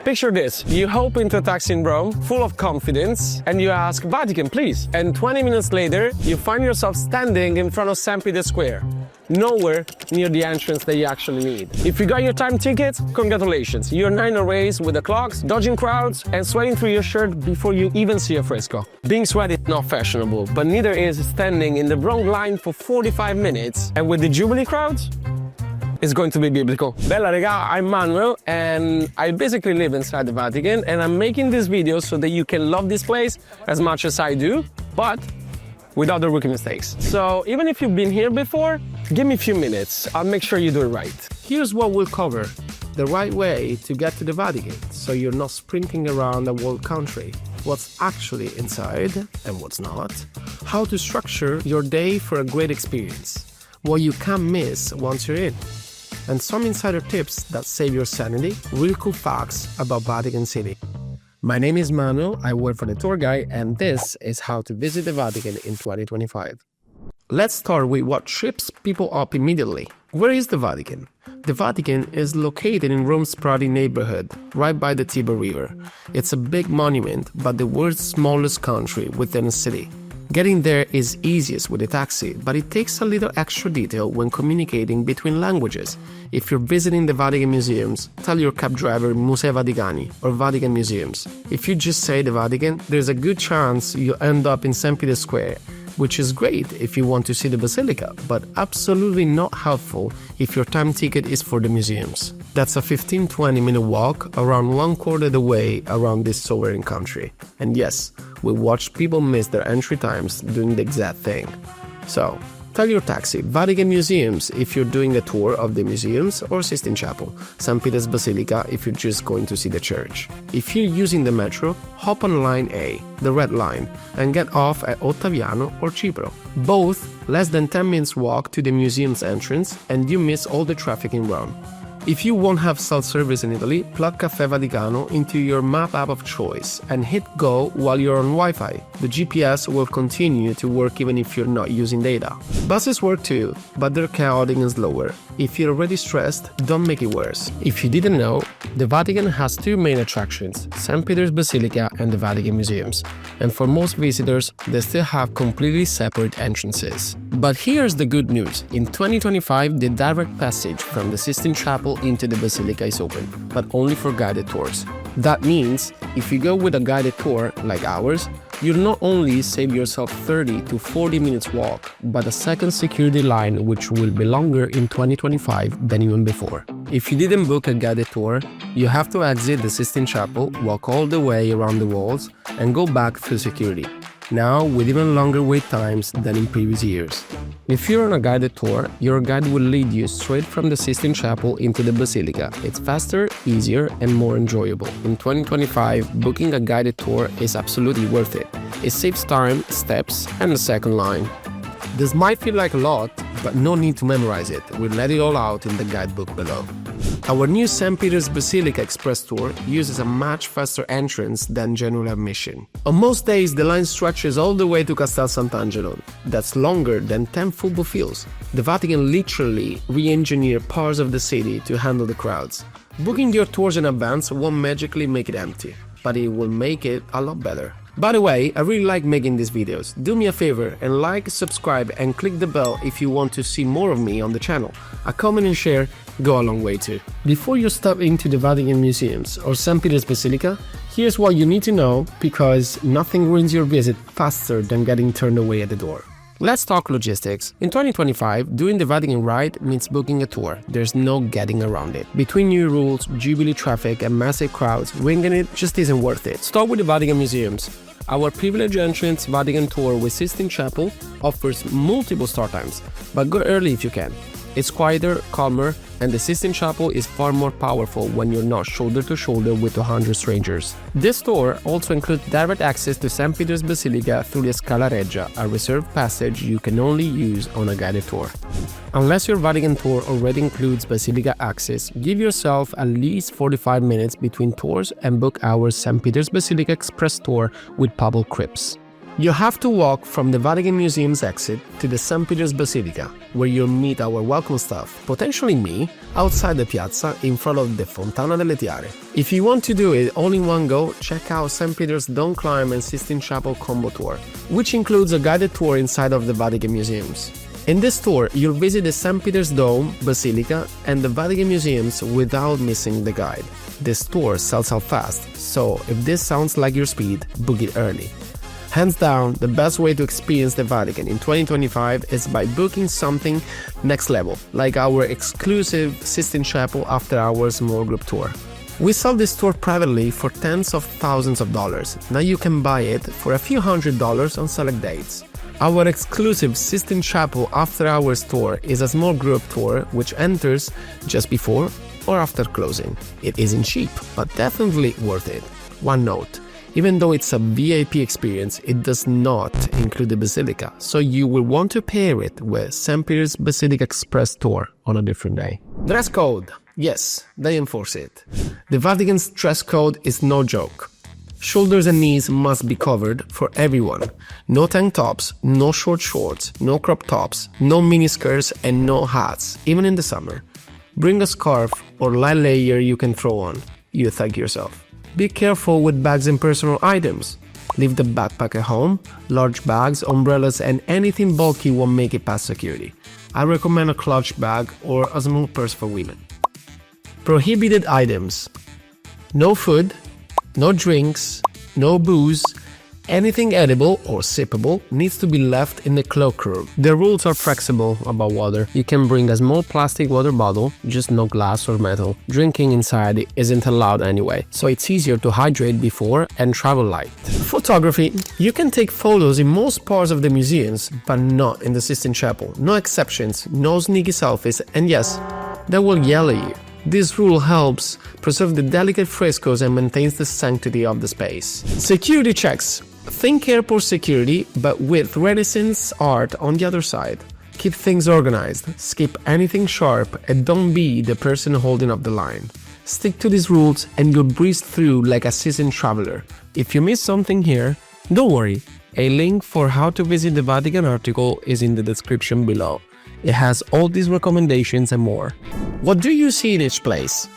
Picture this, you hop into a taxi in Rome, full of confidence, and you ask, Vatican, please. And 20 minutes later, you find yourself standing in front of St. Peter's Square, nowhere near the entrance that you actually need. If you got your time ticket, congratulations. You're 9 race with the clocks, dodging crowds, and sweating through your shirt before you even see a fresco. Being sweaty is not fashionable, but neither is standing in the wrong line for 45 minutes. And with the Jubilee crowds, it's going to be biblical. Bella raga, I'm Manuel and I basically live inside the Vatican, and I'm making this video so that you can love this place as much as I do, but without the rookie mistakes. So even if you've been here before, give me a few minutes. I'll make sure you do it right. Here's what we'll cover. The right way to get to the Vatican, so you're not sprinting around the whole country. What's actually inside and what's not. How to structure your day for a great experience. What you can't miss once you're in. And some insider tips that save your sanity, real cool facts about Vatican City. My name is Manuel, I work for the tour guide, and this is how to visit the Vatican in 2025. Let's start with what trips people up immediately. Where is the Vatican? The Vatican is located in Rome's Prati neighborhood, right by the Tiber River. It's a big monument, but the world's smallest country within a city. Getting there is easiest with a taxi, but it takes a little extra detail when communicating between languages. If you're visiting the Vatican museums, tell your cab driver Musei Vaticani or Vatican Museums. If you just say the Vatican, there's a good chance you'll end up in St. Peter's Square, which is great if you want to see the Basilica, but absolutely not helpful if your time ticket is for the museums. That's a 15-20 minute walk around 1/4 of the way around this sovereign country. And yes, we watched people miss their entry times doing the exact thing. So, tell your taxi Vatican Museums if you're doing a tour of the museums, or Sistine Chapel, St. Peter's Basilica if you're just going to see the church. If you're using the metro, hop on line A, the red line, and get off at Ottaviano or Cipro. Both less than 10 minutes walk to the museum's entrance, and you miss all the traffic in Rome. If you won't have self-service in Italy, plug Caffè Vaticano into your map app of choice and hit go while you're on Wi-Fi. The GPS will continue to work even if you're not using data. Buses work too, but they're chaotic and slower. If you're already stressed, don't make it worse. If you didn't know, the Vatican has two main attractions, St. Peter's Basilica and the Vatican Museums. And for most visitors, they still have completely separate entrances. But here's the good news. In 2025, the direct passage from the Sistine Chapel into the Basilica is open, but only for guided tours. That means, if you go with a guided tour, like ours, you'll not only save yourself 30 to 40 minutes walk, but a second security line which will be longer in 2025 than even before. If you didn't book a guided tour, you have to exit the Sistine Chapel, walk all the way around the walls, and go back through security. Now with even longer wait times than in previous years. If you're on a guided tour, your guide will lead you straight from the Sistine Chapel into the Basilica. It's faster, easier, and more enjoyable. In 2025, booking a guided tour is absolutely worth it. It saves time, steps, and a second line. This might feel like a lot, but no need to memorize it. We'll let it all out in the guidebook below. Our new St. Peter's Basilica Express tour uses a much faster entrance than general admission. On most days, the line stretches all the way to Castel Sant'Angelo. That's longer than 10 football fields. The Vatican literally re-engineered parts of the city to handle the crowds. Booking your tours in advance won't magically make it empty, but it will make it a lot better. By the way, I really like making these videos. Do me a favor and like, subscribe, and click the bell if you want to see more of me on the channel. A comment and share go a long way too. Before you step into the Vatican Museums or St. Peter's Basilica, here's what you need to know, because nothing ruins your visit faster than getting turned away at the door. Let's talk logistics. In 2025, doing the Vatican right means booking a tour. There's no getting around it. Between new rules, Jubilee traffic, and massive crowds, winging it just isn't worth it. Start with the Vatican Museums. Our privileged entrance Vatican tour with Sistine Chapel offers multiple start times, but go early if you can. It's quieter, calmer, and the Sistine Chapel is far more powerful when you're not shoulder to shoulder with 100 strangers. This tour also includes direct access to St. Peter's Basilica through the Scala Reggia, a reserved passage you can only use on a guided tour. Unless your Vatican tour already includes Basilica access, give yourself at least 45 minutes between tours and book our St. Peter's Basilica Express tour with Papal Crypts. You have to walk from the Vatican Museum's exit to the St. Peter's Basilica, where you'll meet our welcome staff, potentially me, outside the piazza in front of the Fontana delle Tiare. If you want to do it all in one go, check out St. Peter's Dome Climb and Sistine Chapel combo tour, which includes a guided tour inside of the Vatican Museums. In this tour, you'll visit the St. Peter's Dome, Basilica, and the Vatican Museums without missing the guide. This tour sells out fast, so if this sounds like your speed, book it early. Hands down, the best way to experience the Vatican in 2025 is by booking something next level, like our exclusive Sistine Chapel After Hours small group tour. We sell this tour privately for tens of thousands of dollars. Now you can buy it for a few $100s on select dates. Our exclusive Sistine Chapel After Hours tour is a small group tour which enters just before or after closing. It isn't cheap, but definitely worth it. One note. Even though it's a VIP experience, it does not include the Basilica, so you will want to pair it with St. Peter's Basilica Express Tour on a different day. Dress code. Yes, they enforce it. The Vatican's dress code is no joke. Shoulders and knees must be covered for everyone. No tank tops, no short shorts, no crop tops, no miniskirts, and no hats, even in the summer. Bring a scarf or light layer you can throw on. You thank yourself. Be careful with bags and personal items. Leave the backpack at home. Large bags, umbrellas, and anything bulky won't make it past security. I recommend a clutch bag or a small purse for women. Prohibited items. No food, no drinks, no booze. Anything edible or sippable needs to be left in the cloakroom. The rules are flexible about water. You can bring a small plastic water bottle, just no glass or metal. Drinking inside isn't allowed anyway, so it's easier to hydrate before and travel light. Photography. You can take photos in most parts of the museums, but not in the Sistine Chapel. No exceptions, no sneaky selfies, and yes, they will yell at you. This rule helps preserve the delicate frescoes and maintains the sanctity of the space. Security checks. Think airport security, but with Renaissance art on the other side. Keep things organized, skip anything sharp, and don't be the person holding up the line. Stick to these rules and you'll breeze through like a seasoned traveler. If you miss something here, don't worry. A link for how to visit the Vatican article is in the description below. It has all these recommendations and more. What do you see in each place?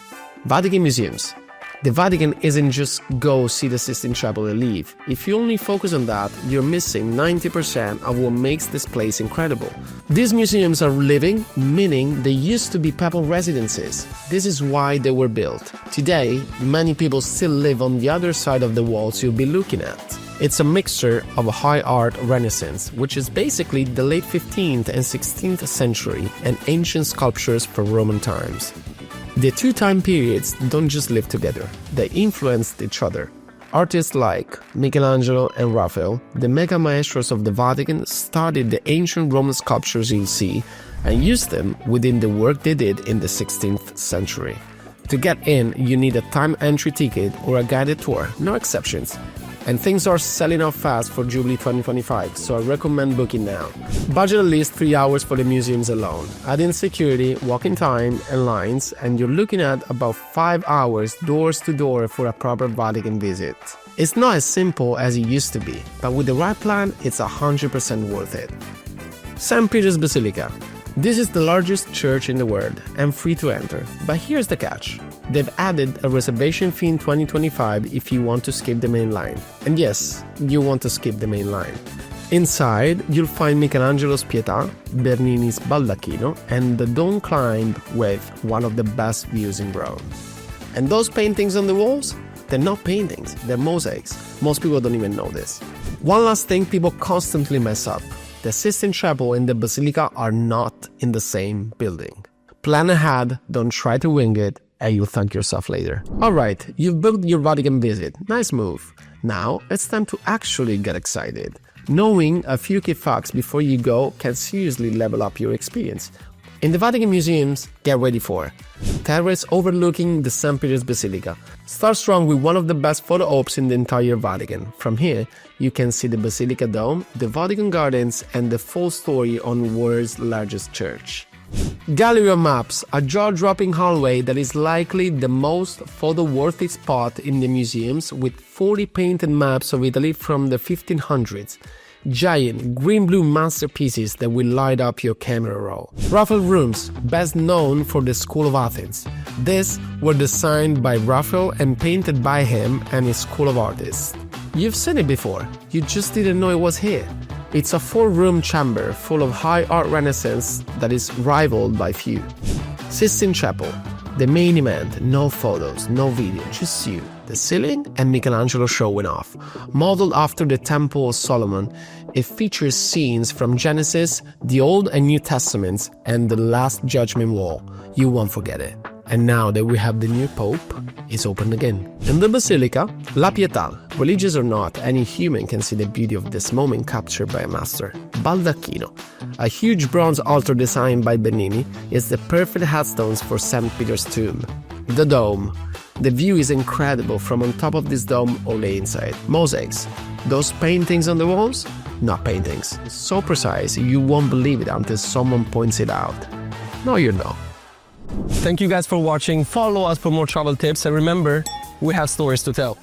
Vatican Museums. The Vatican isn't just go see the Sistine Chapel and leave. If you only focus on that, you're missing 90% of what makes this place incredible. These museums are living, meaning they used to be papal residences. This is why they were built. Today, many people still live on the other side of the walls you'll be looking at. It's a mixture of a high art Renaissance, which is basically the late 15th and 16th century, and ancient sculptures from Roman times. The two time periods don't just live together, they influenced each other. Artists like Michelangelo and Raphael, the mega maestros of the Vatican, studied the ancient Roman sculptures you'll see and used them within the work they did in the 16th century. To get in, you need a time entry ticket or a guided tour, no exceptions. And things are selling out fast for Jubilee 2025, so I recommend booking now. Budget at least 3 hours for the museums alone. Add in security, walking time, and lines, and you're looking at about 5 hours doors to door for a proper Vatican visit. It's not as simple as it used to be, but with the right plan, it's 100% worth it. St. Peter's Basilica. This is the largest church in the world and free to enter, but here's the catch. They've added a reservation fee in 2025 if you want to skip the main line. And yes, you want to skip the main line. Inside, you'll find Michelangelo's Pietà, Bernini's Baldacchino, and the Dome Climb with one of the best views in Rome. And those paintings on the walls? They're not paintings, they're mosaics. Most people don't even know this. One last thing people constantly mess up. The Sistine Chapel and the Basilica are not in the same building. Plan ahead, don't try to wing it, and you'll thank yourself later. Alright, you've booked your Vatican visit. Nice move. Now, it's time to actually get excited. Knowing a few key facts before you go can seriously level up your experience. In the Vatican Museums, get ready for terrace overlooking the St. Peter's Basilica. Start strong with one of the best photo ops in the entire Vatican. From here, you can see the Basilica Dome, the Vatican Gardens, and the full story on the world's largest church. Gallery of Maps, a jaw-dropping hallway that is likely the most photo-worthy spot in the museums, with 40 painted maps of Italy from the 1500s. Giant green-blue masterpieces that will light up your camera roll. Raphael rooms, best known for the School of Athens. These were designed by Raphael and painted by him and his school of artists. You've seen it before, you just didn't know it was here. It's a 4-room chamber full of high art renaissance that is rivaled by few. Sistine Chapel, the main event, no photos, no video, just you, the ceiling and Michelangelo showing off. Modeled after the Temple of Solomon, it features scenes from Genesis, the Old and New Testaments, and the Last Judgment Wall. You won't forget it. And now that we have the new Pope, it's open again. In the Basilica, La Pietà, religious or not, any human can see the beauty of this moment captured by a master. Baldacchino, a huge bronze altar designed by Bernini, is the perfect headstones for St. Peter's tomb. The Dome. The view is incredible from on top of this dome or the inside. Mosaics. Those paintings on the walls? Not paintings. So precise, you won't believe it until someone points it out. No, you know. Thank you guys for watching. Follow us for more travel tips, and remember, we have stories to tell.